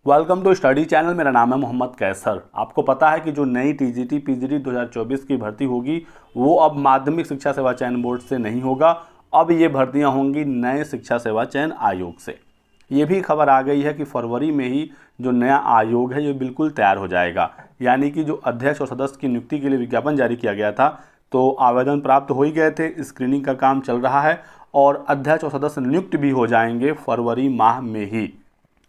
Welcome to study channel. मेरा नाम है मोहम्मद कैसर। आपको पता है कि जो नई टीजीटी पीजीटी 2024 की भर्ती होगी वो अब माध्यमिक शिक्षा सेवा चयन बोर्ड से नहीं होगा। अब ये भर्तियां होंगी नए शिक्षा सेवा चयन आयोग से। ये भी खबर आ गई है कि फरवरी में ही जो नया आयोग है ये बिल्कुल तैयार हो जाएगा। यानी कि जो अध्यक्ष और सदस्य की नियुक्ति के लिए विज्ञापन जारी किया गया था तो आवेदन प्राप्त हो ही गए थे, स्क्रीनिंग का काम चल रहा है और अध्यक्ष और सदस्य नियुक्त भी हो जाएंगे फरवरी माह में ही।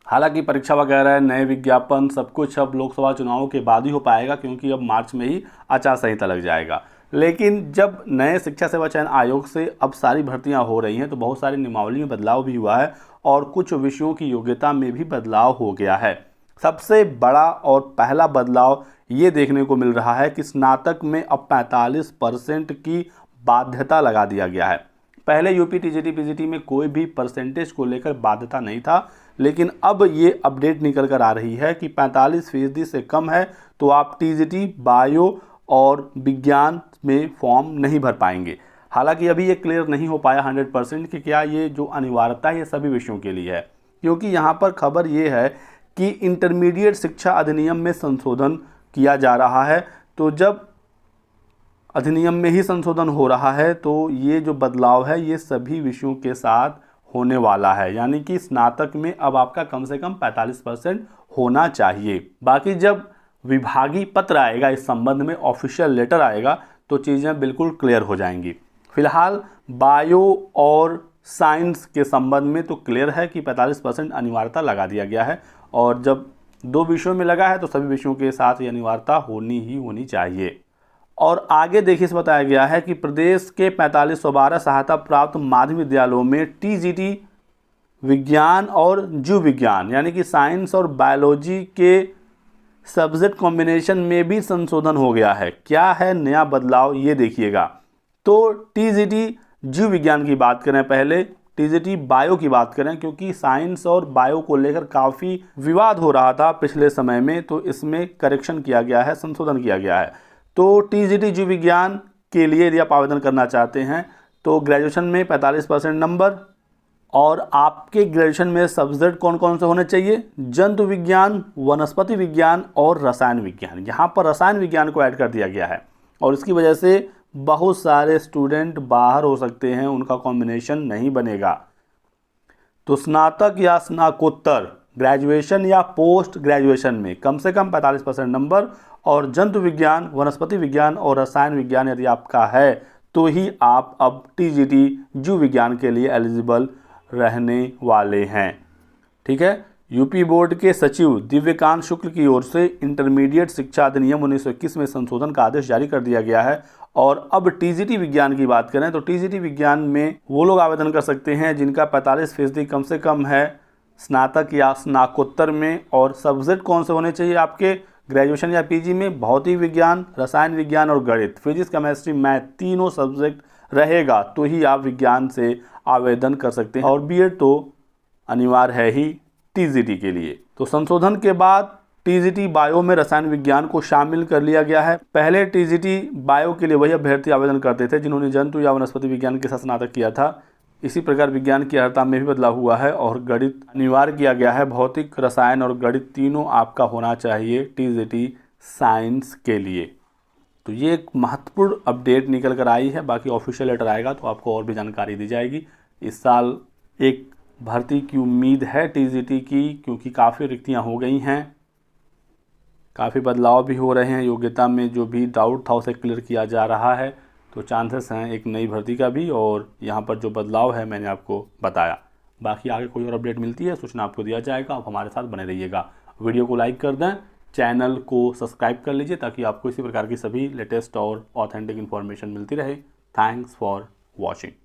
हालांकि परीक्षा वगैरह, नए विज्ञापन, सब कुछ अब लोकसभा चुनावों के बाद ही हो पाएगा क्योंकि अब मार्च में ही आचार संहिता लग जाएगा। लेकिन जब नए शिक्षा सेवा चयन आयोग से अब सारी भर्तियां हो रही हैं तो बहुत सारी नियमावली में बदलाव भी हुआ है और कुछ विषयों की योग्यता में भी बदलाव हो गया है। सबसे बड़ा और पहला बदलाव ये देखने को मिल रहा है कि स्नातक में अब 45% की बाध्यता लगा दिया गया है। पहले यूपी टीजीटी पीजीटी में कोई भी परसेंटेज को लेकर बाध्यता नहीं था, लेकिन अब ये अपडेट निकल कर आ रही है कि 45% से कम है तो आप टीजीटी, बायो और विज्ञान में फॉर्म नहीं भर पाएंगे। हालांकि अभी ये क्लियर नहीं हो पाया 100% कि क्या ये जो अनिवार्यता है ये सभी विषयों के लिए है, क्योंकि यहाँ पर खबर ये है कि इंटरमीडिएट शिक्षा अधिनियम में संशोधन किया जा रहा है। तो जब अधिनियम में ही संशोधन हो रहा है तो ये जो बदलाव है ये सभी विषयों के साथ होने वाला है। यानी कि स्नातक में अब आपका कम से कम 45% होना चाहिए। बाकी जब विभागीय पत्र आएगा, इस संबंध में ऑफिशियल लेटर आएगा तो चीज़ें बिल्कुल क्लियर हो जाएंगी। फिलहाल बायो और साइंस के संबंध में तो क्लियर है कि 45% अनिवार्यता लगा दिया गया है और जब दो विषयों में लगा है तो सभी विषयों के साथ ये अनिवार्यता होनी चाहिए। और आगे देखिए इस बताया गया है कि प्रदेश के 4512 सहायता प्राप्त माध्यमिक विद्यालयों में टीजीटी विज्ञान और जीव विज्ञान यानी कि साइंस और बायोलॉजी के सब्जेक्ट कॉम्बिनेशन में भी संशोधन हो गया है। क्या है नया बदलाव ये देखिएगा। तो टीजीटी जीव विज्ञान की बात करें, पहले टीजीटी बायो की बात करें, क्योंकि साइंस और बायो को लेकर काफ़ी विवाद हो रहा था पिछले समय में, तो इसमें करेक्शन किया गया है, संशोधन किया गया है। तो टीजीटी जीव विज्ञान के लिए यदि आप आवेदन करना चाहते हैं तो ग्रेजुएशन में 45% नंबर और आपके ग्रेजुएशन में सब्जेक्ट कौन कौन से होने चाहिए? जंतु विज्ञान, वनस्पति विज्ञान और रसायन विज्ञान। यहाँ पर रसायन विज्ञान को ऐड कर दिया गया है और इसकी वजह से बहुत सारे स्टूडेंट बाहर हो सकते हैं, उनका कॉम्बिनेशन नहीं बनेगा। तो स्नातक या स्नाकोत्तर, ग्रेजुएशन या पोस्ट ग्रेजुएशन में कम से कम 45% नंबर और जंतु विज्ञान, वनस्पति विज्ञान और रसायन विज्ञान यदि आपका है तो ही आप अब टीजीटी जीव विज्ञान के लिए एलिजिबल रहने वाले हैं। ठीक है। यूपी बोर्ड के सचिव दिव्यकांत शुक्ल की ओर से इंटरमीडिएट शिक्षा अधिनियम 1921 में संशोधन का आदेश जारी कर दिया गया है और अब टीजीटी विज्ञान की बात करें तो टीजीटी विज्ञान में वो लोग आवेदन कर सकते हैं जिनका 45% कम से कम है स्नातक या स्नाकोत्तर में। और सब्जेक्ट कौन से होने चाहिए आपके ग्रेजुएशन या पीजी में? भौतिक विज्ञान, रसायन विज्ञान और गणित, फिजिक्स, केमिस्ट्री, मैथ, तीनों सब्जेक्ट रहेगा तो ही आप विज्ञान से आवेदन कर सकते हैं। और बीएड तो अनिवार्य है ही टीजीटी के लिए। तो संशोधन के बाद टीजीटी बायो में रसायन विज्ञान को शामिल कर लिया गया है। पहले टीजीटी बायो के लिए वही अभ्यर्थी आवेदन करते थे जिन्होंने जंतु या वनस्पति विज्ञान के साथ स्नातक किया था। इसी प्रकार विज्ञान की अर्हता में भी बदलाव हुआ है और गणित अनिवार्य किया गया है। भौतिक, रसायन और गणित तीनों आपका होना चाहिए टीजीटी साइंस के लिए। तो ये एक महत्वपूर्ण अपडेट निकल कर आई है। बाकी ऑफिशियल लेटर आएगा तो आपको और भी जानकारी दी जाएगी। इस साल एक भर्ती की उम्मीद है टीजीटी की, क्योंकि काफ़ी रिक्तियां हो गई हैं, काफ़ी बदलाव भी हो रहे हैं। योग्यता में जो भी डाउट था उसे क्लियर किया जा रहा है, तो चांसेस हैं एक नई भर्ती का भी। और यहाँ पर जो बदलाव है मैंने आपको बताया। बाकी आगे कोई और अपडेट मिलती है सूचना आपको दिया जाएगा। आप हमारे साथ बने रहिएगा। वीडियो को लाइक कर दें, चैनल को सब्सक्राइब कर लीजिए ताकि आपको इसी प्रकार की सभी लेटेस्ट और ऑथेंटिक इन्फॉर्मेशन मिलती रहे। Thanks for watching.